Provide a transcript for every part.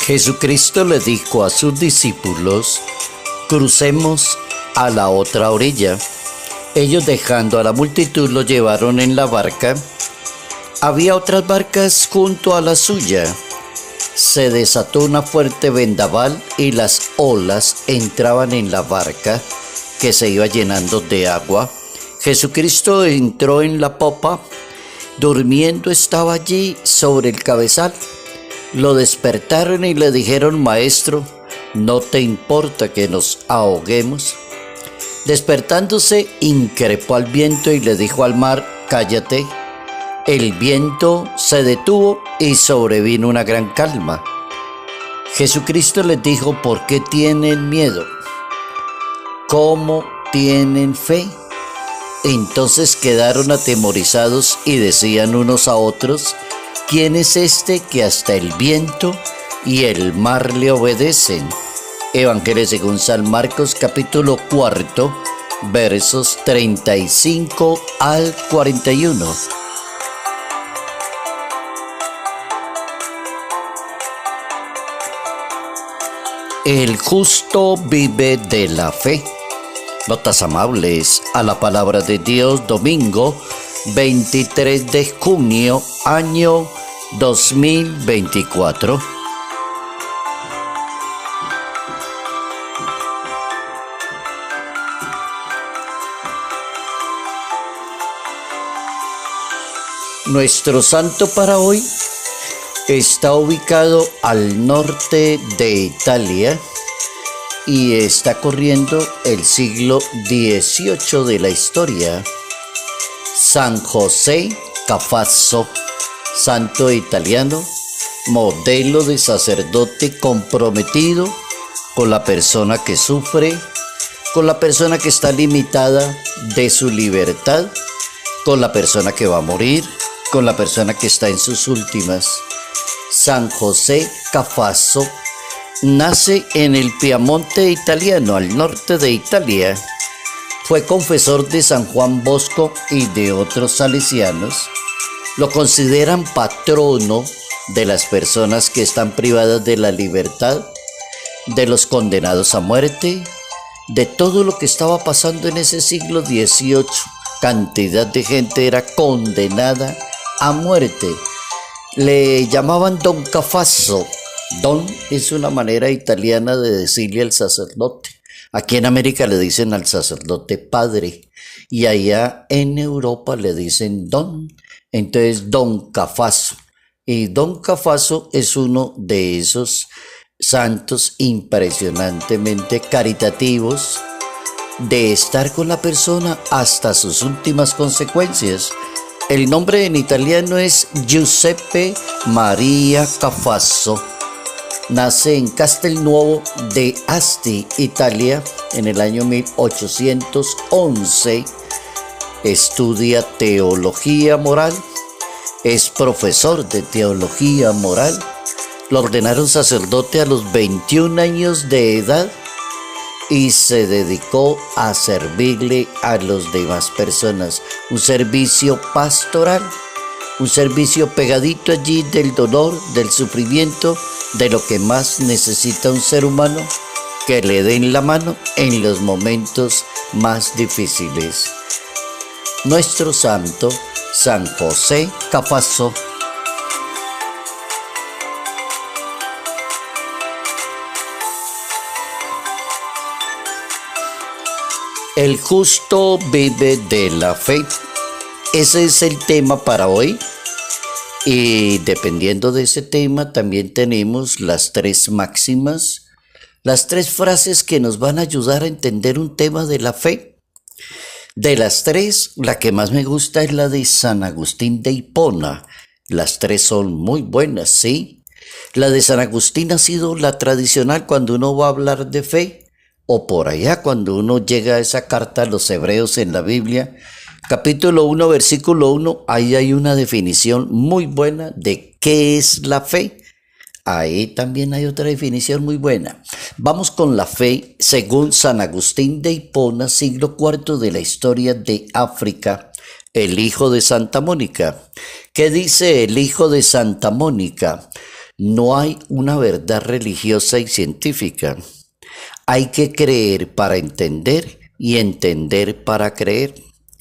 Jesucristo le dijo a sus discípulos: crucemos a la otra orilla. Ellos, dejando a la multitud, lo llevaron en la barca. Había otras barcas junto a la suya. Se desató una fuerte vendaval y las olas entraban en la barca, que se iba llenando de agua. Jesucristo entró en la popa. Durmiendo estaba allí sobre el cabezal. Lo despertaron y le dijeron: Maestro, ¿no te importa que nos ahoguemos? Despertándose, increpó al viento y le dijo al mar: Cállate. El viento se detuvo y sobrevino una gran calma. Jesucristo les dijo: ¿por qué tienen miedo? ¿Cómo tienen fe? Entonces quedaron atemorizados y decían unos a otros: ¿quién es este que hasta el viento y el mar le obedecen? Evangelio según San Marcos, capítulo 4, versos 35 al 41. El justo vive de la fe. Notas amables a la palabra de Dios, domingo 23 de junio, año 2024. Nuestro santo para hoy está ubicado al norte de Italia y está corriendo el siglo XVIII de la historia. San José Cafasso, santo italiano, modelo de sacerdote comprometido con la persona que sufre, con la persona que está limitada de su libertad, con la persona que va a morir, con la persona que está en sus últimas. San José Cafasso nace en el Piamonte italiano, al norte de Italia. Fue confesor de San Juan Bosco y de otros salesianos. Lo consideran patrono de las personas que están privadas de la libertad, de los condenados a muerte, de todo lo que estaba pasando en ese siglo XVIII. Cantidad de gente era condenada a muerte. Le llamaban Don Cafasso. Don es una manera italiana de decirle al sacerdote. Aquí en América le dicen al sacerdote padre y allá en Europa le dicen don. Entonces Don Cafasso. Y Don Cafasso es uno de esos santos impresionantemente caritativos, de estar con la persona hasta sus últimas consecuencias. El nombre en italiano es Giuseppe Maria Cafasso. Nace en Castelnuovo de Asti, Italia, en el año 1811. Estudia teología moral. Es profesor de teología moral. Lo ordenaron sacerdote a los 21 años de edad y se dedicó a servirle a las demás personas. Un servicio pastoral, un servicio pegadito allí del dolor, del sufrimiento, de lo que más necesita un ser humano, que le den la mano en los momentos más difíciles. Nuestro santo, San José Cafasso. El justo vive de la fe. Ese es el tema para hoy. Y dependiendo de ese tema, también tenemos las 3 máximas, las 3 frases que nos van a ayudar a entender un tema de la fe. De las 3, la que más me gusta es la de San Agustín de Hipona. Las 3 son muy buenas, ¿sí? La de San Agustín ha sido la tradicional cuando uno va a hablar de fe. O por allá cuando uno llega a esa carta a los hebreos en la Biblia, capítulo 1, versículo 1, ahí hay una definición muy buena de qué es la fe. Ahí también hay otra definición muy buena. Vamos con la fe según San Agustín de Hipona, siglo IV de la historia de África, el hijo de Santa Mónica. ¿Qué dice el hijo de Santa Mónica? No hay una verdad religiosa y científica. Hay que creer para entender y entender para creer.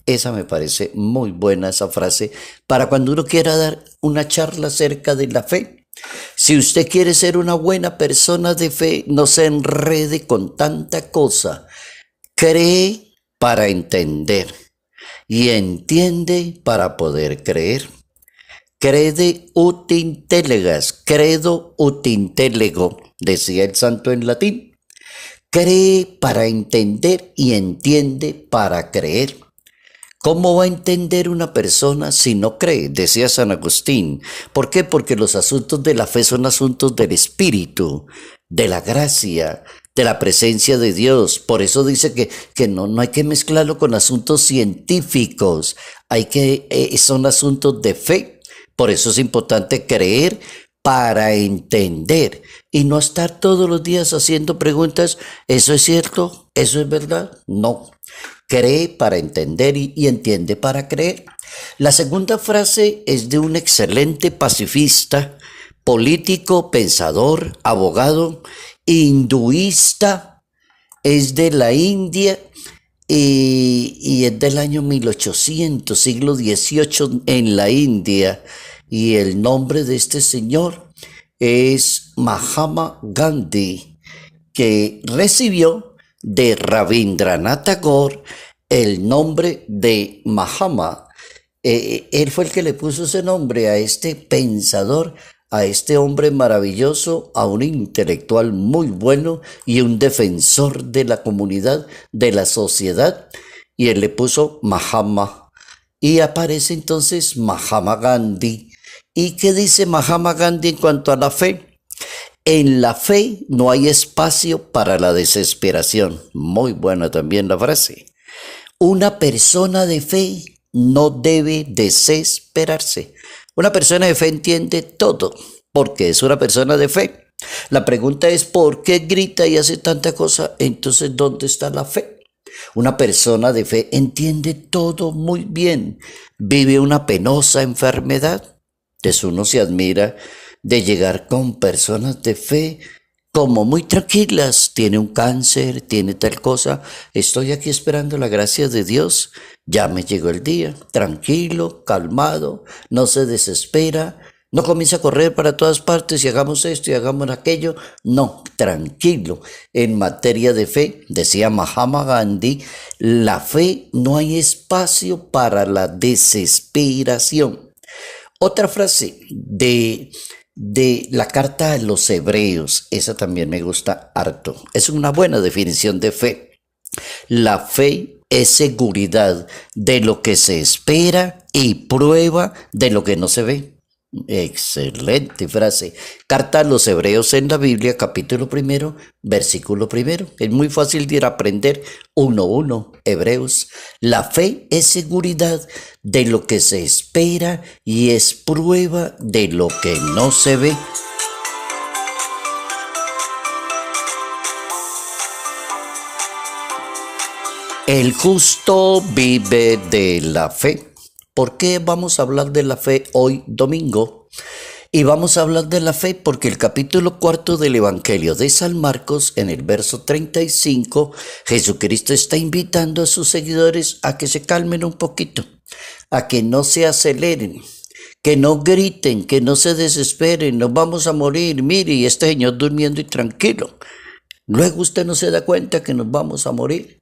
Esa me parece muy buena esa frase para cuando uno quiera dar una charla acerca de la fe. Si usted quiere ser una buena persona de fe, no se enrede con tanta cosa. Cree para entender y entiende para poder creer. Crede ut intellegas, credo ut intellego, decía el santo en latín. Cree para entender y entiende para creer. ¿Cómo va a entender una persona si no cree? Decía San Agustín. ¿Por qué? Porque los asuntos de la fe son asuntos del espíritu, de la gracia, de la presencia de Dios. Por eso dice que no hay que mezclarlo con asuntos científicos. Son asuntos de fe. Por eso es importante creer para entender y no estar todos los días haciendo preguntas. ¿Eso es cierto? ¿Eso es verdad? No. Cree para entender y entiende para creer. La segunda frase es de un excelente pacifista, político, pensador, abogado, hinduista, es de la India y es del año 1800, siglo XVIII en la India. Y el nombre de este señor es Mahatma Gandhi, que recibió de Rabindranath Tagore el nombre de Mahatma. Él fue el que le puso ese nombre a este pensador, a este hombre maravilloso, a un intelectual muy bueno y un defensor de la comunidad, de la sociedad, y él le puso Mahatma. Y aparece entonces Mahatma Gandhi. ¿Y qué dice Mahatma Gandhi en cuanto a la fe? En la fe no hay espacio para la desesperación. Muy buena también la frase. Una persona de fe no debe desesperarse. Una persona de fe entiende todo, porque es una persona de fe. La pregunta es, ¿por qué grita y hace tanta cosa? Entonces, ¿dónde está la fe? Una persona de fe entiende todo muy bien. Vive una penosa enfermedad. Entonces uno se admira de llegar con personas de fe como muy tranquilas. Tiene un cáncer, tiene tal cosa. Estoy aquí esperando la gracia de Dios. Ya me llegó el día. Tranquilo, calmado, no se desespera. No comienza a correr para todas partes y hagamos esto y hagamos aquello. No, tranquilo. En materia de fe, decía Mahatma Gandhi, la fe no hay espacio para la desesperación. Otra frase de la carta a los Hebreos, esa también me gusta harto. Es una buena definición de fe. La fe es seguridad de lo que se espera y prueba de lo que no se ve. Excelente frase. Carta a los Hebreos en la Biblia, capítulo 1, versículo 1. Es muy fácil de ir a aprender 1:1, Hebreos. La fe es seguridad de lo que se espera y es prueba de lo que no se ve. El justo vive de la fe. ¿Por qué vamos a hablar de la fe hoy domingo? Y vamos a hablar de la fe porque el capítulo 4 del Evangelio de San Marcos, en el verso 35, Jesucristo está invitando a sus seguidores a que se calmen un poquito, a que no se aceleren, que no griten, que no se desesperen, nos vamos a morir, mire, y este señor durmiendo y tranquilo. Luego usted no se da cuenta que nos vamos a morir.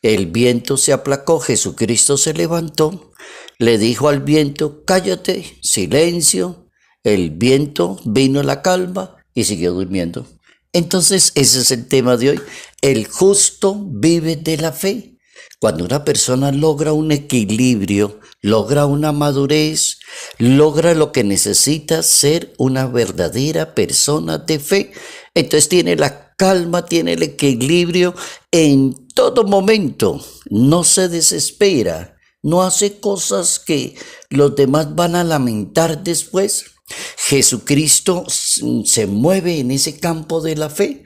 El viento se aplacó, Jesucristo se levantó, le dijo al viento, cállate, silencio. El viento vino a la calma y siguió durmiendo. Entonces ese es el tema de hoy. El justo vive de la fe. Cuando una persona logra un equilibrio, logra una madurez, logra lo que necesita ser una verdadera persona de fe, entonces tiene la calma, tiene el equilibrio en todo momento, no se desespera, no hace cosas que los demás van a lamentar después. Jesucristo se mueve en ese campo de la fe.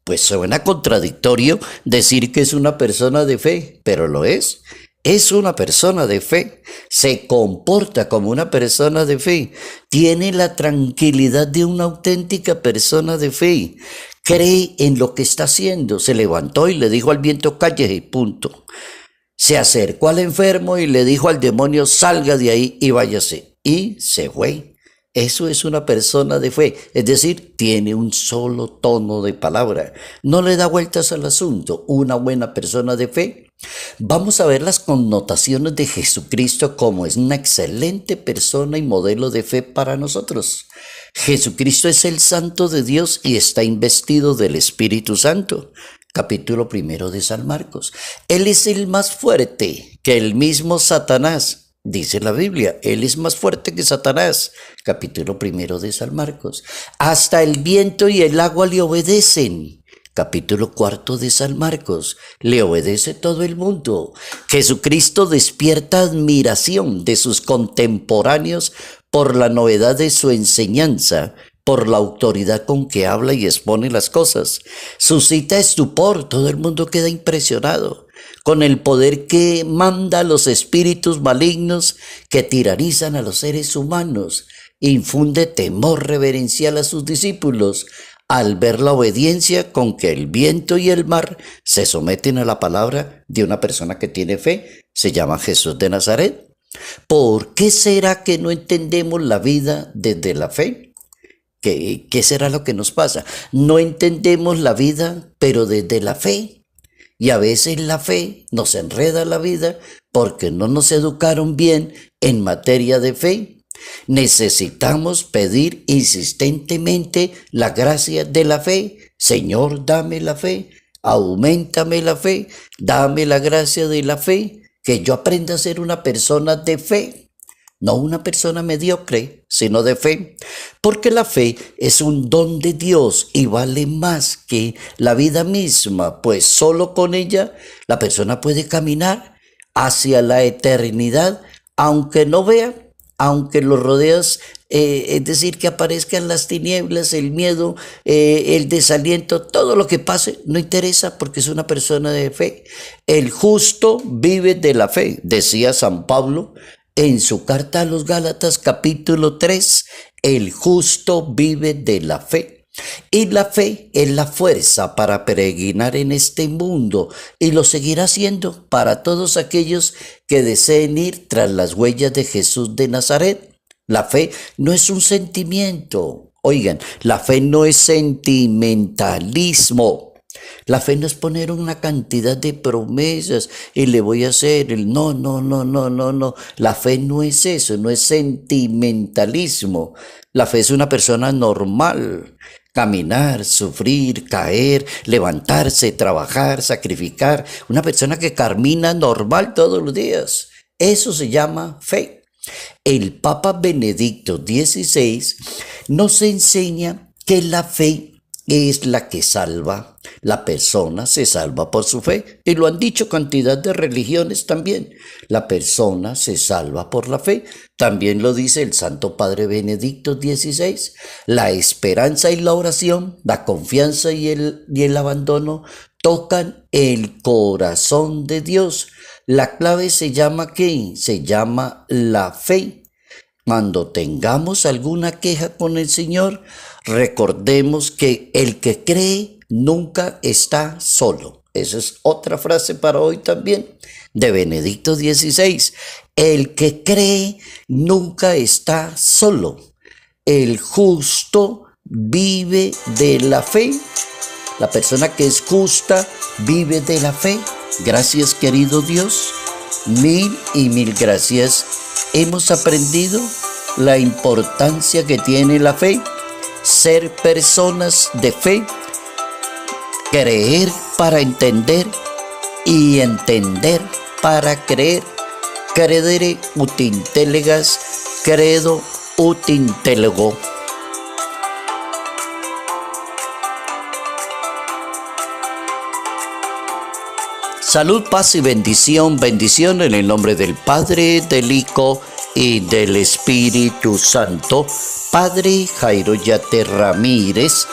Pues suena contradictorio decir que es una persona de fe, pero lo es. es una persona de fe, se comporta como una persona de fe, tiene la tranquilidad de una auténtica persona de fe, cree en lo que está haciendo, se levantó y le dijo al viento cállese, punto. Se acercó al enfermo y le dijo al demonio salga de ahí y váyase, y se fue. Eso es una persona de fe, es decir, tiene un solo tono de palabra, no le da vueltas al asunto, una buena persona de fe. Vamos a ver las connotaciones de Jesucristo como es una excelente persona y modelo de fe para nosotros. Jesucristo es el Santo de Dios y está investido del Espíritu Santo. Capítulo 1 de San Marcos. Él es el más fuerte que el mismo Satanás. Dice la Biblia, Él es más fuerte que Satanás. Capítulo 1 de San Marcos. Hasta el viento y el agua le obedecen. Capítulo 4 de San Marcos. Le obedece todo el mundo. Jesucristo despierta admiración de sus contemporáneos por la novedad de su enseñanza, por la autoridad con que habla y expone las cosas. Suscita estupor, todo el mundo queda impresionado con el poder que manda a los espíritus malignos que tiranizan a los seres humanos. Infunde temor reverencial a sus discípulos al ver la obediencia con que el viento y el mar se someten a la palabra de una persona que tiene fe. Se llama Jesús de Nazaret. ¿Por qué será que no entendemos la vida desde la fe? ¿Qué será lo que nos pasa? No entendemos la vida, pero desde la fe. Y a veces la fe nos enreda la vida porque no nos educaron bien en materia de fe. Necesitamos pedir insistentemente la gracia de la fe. Señor, dame la fe, auméntame la fe, dame la gracia de la fe, que yo aprenda a ser una persona de fe, no una persona mediocre, sino de fe, porque la fe es un don de Dios y vale más que la vida misma, pues solo con ella la persona puede caminar hacia la eternidad, aunque no vea, aunque los rodeas, es decir, que aparezcan las tinieblas, el miedo, el desaliento, todo lo que pase, no interesa porque es una persona de fe. El justo vive de la fe, decía San Pablo en su carta a los Gálatas capítulo 3, el justo vive de la fe. Y la fe es la fuerza para peregrinar en este mundo y lo seguirá haciendo para todos aquellos que deseen ir tras las huellas de Jesús de Nazaret. La fe no es un sentimiento. Oigan, la fe no es sentimentalismo. La fe no es poner una cantidad de promesas y le voy a hacer el no. La fe no es eso, no es sentimentalismo. La fe es una persona normal. Caminar, sufrir, caer, levantarse, trabajar, sacrificar. Una persona que camina normal todos los días. Eso se llama fe. El Papa Benedicto XVI nos enseña que la fe es la que salva. La persona se salva por su fe. Y lo han dicho cantidad de religiones también. La persona se salva por la fe. También lo dice el Santo Padre Benedicto XVI. La esperanza y la oración, la confianza y el abandono tocan el corazón de Dios. La clave se llama ¿qué? Se llama la fe. Cuando tengamos alguna queja con el Señor, recordemos que el que cree nunca está solo. Esa es otra frase para hoy también de Benedicto XVI. El que cree nunca está solo. El justo vive de la fe. La persona que es justa vive de la fe. Gracias, querido Dios. Mil y mil gracias. Hemos aprendido la importancia que tiene la fe. Ser personas de fe. Creer para entender y entender para creer. Credere ut intellegas, credo ut intellego. Salud, paz y bendición, bendición en el nombre del Padre, del Hijo y del Espíritu Santo. Padre Jairo Yate Ramírez,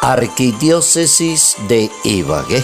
Arquidiócesis de Ibagué.